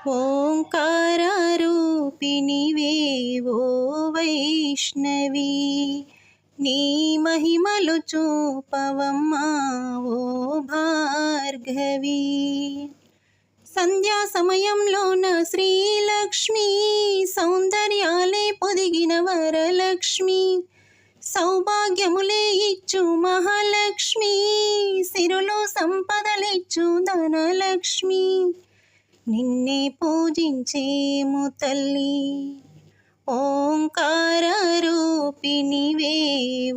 ఓంకారరూపిణివే ఓ వైష్ణవి, నీ మహిమలు చూపవమ్మా ఓ భార్గవి. సంధ్యా సమయంలోన శ్రీలక్ష్మి, సౌందర్యాలే పొదిగిన వరలక్ష్మి, సౌభాగ్యములే ఇచ్చు మహాలక్ష్మి, సిరులు సంపదలిచ్చు ధనలక్ష్మి, నిన్నే పూజించేము తల్లి. ఓంకారరూపిణివే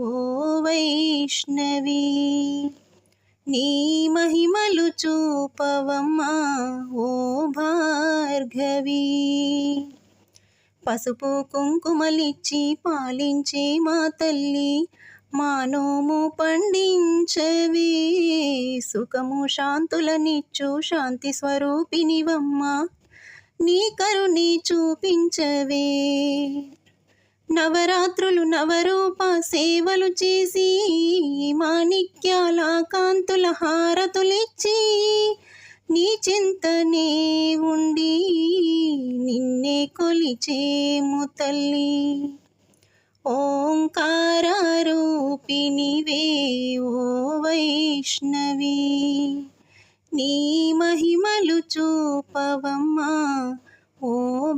ఓ వైష్ణవి, నీ మహిమలు చూపవమ్మా ఓ భార్గవి. పసుపు కుంకుమలిచ్చి పాలించే మా తల్లి, మా నోము పండించవే, సుఖము శాంతులనిచ్చు శాంతి స్వరూపినివమ్మా, నీ కరుణి చూపించవే. నవరాత్రులు నవరూప సేవలు చేసి, మాణిక్యాల కాంతుల హారతులిచ్చి, నీ చింతనే ఉండి నిన్నే కొలిచేము తల్లి. ఓంకారరూపిణివే ఓ వైష్ణవి, నీ మహిమలు చూపవమ్మా ఓ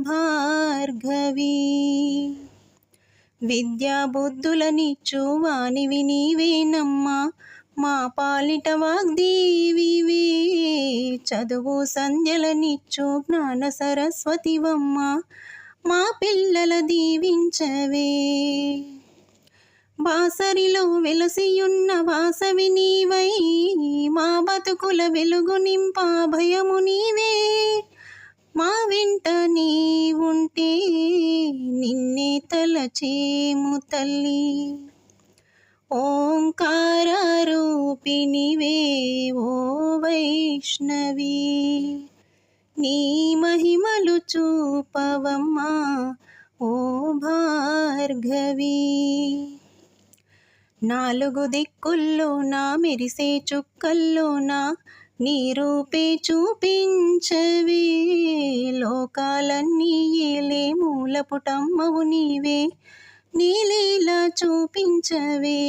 భార్గవి. విద్యా బుద్ధులనిచ్చు వానివి నీవేనమ్మా, మా పాలిట వాగ్దేవివే, చదువు సంధ్యలనిచ్చు జ్ఞాన సరస్వతివమ్మ, మా పిల్లల దీవించవే. బాసరిలో వెలసియున్న వాసవి నీవై, మా బతుకుల వెలుగు నింప భయము నీవే, మా వెంట నీ ఉంటే నిన్నే తలచేము తల్లి. ఓంకారరూపిణివే ఓ వైష్ణవి, నీ మహిమలు చూపవమ్మా ఓ భార్గవి. నాలుగు దిక్కుల్లోన మెరిసే చుక్కల్లోన నీ రూపే చూపించవే, లోకాలన్నీ ఏలే మూలపుటమ్మవు నీవే, నీ లీలా చూపించవే.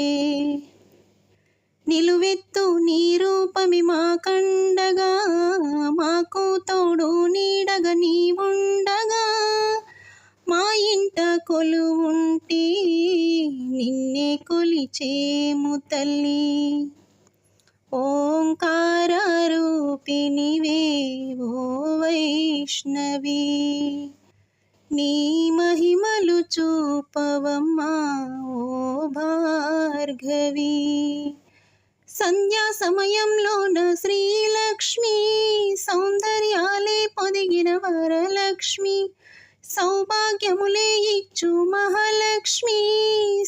నిలువెత్తు నీ రూపమి మా కండగా, మాకు తోడు నీడగా నీ ఉండగా, మా ఇంట కొలువుంటే నిన్నే కొలిచేము తల్లి. ఓంకారరూపిణివే ఓ వైష్ణవి, నీ మహిమలు చూపవమ్మా ఓ భార్గవి. సంధ్యా సమయంలోన శ్రీలక్ష్మి, సౌందర్యాలే పొదిగిన వరలక్ష్మి, సౌభాగ్యములే ఇచ్చు మహాలక్ష్మి,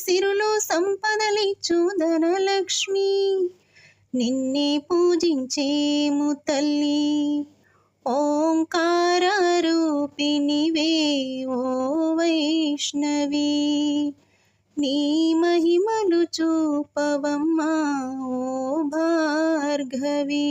సిరులు సంపదలిచ్చు ధనలక్ష్మి, నిన్నే పూజించేము తల్లి. ఓంకారరూపిణివే ఓ వైష్ణవి, నీ మహిమలు చూపవమ్మా ఓ భార్గవి.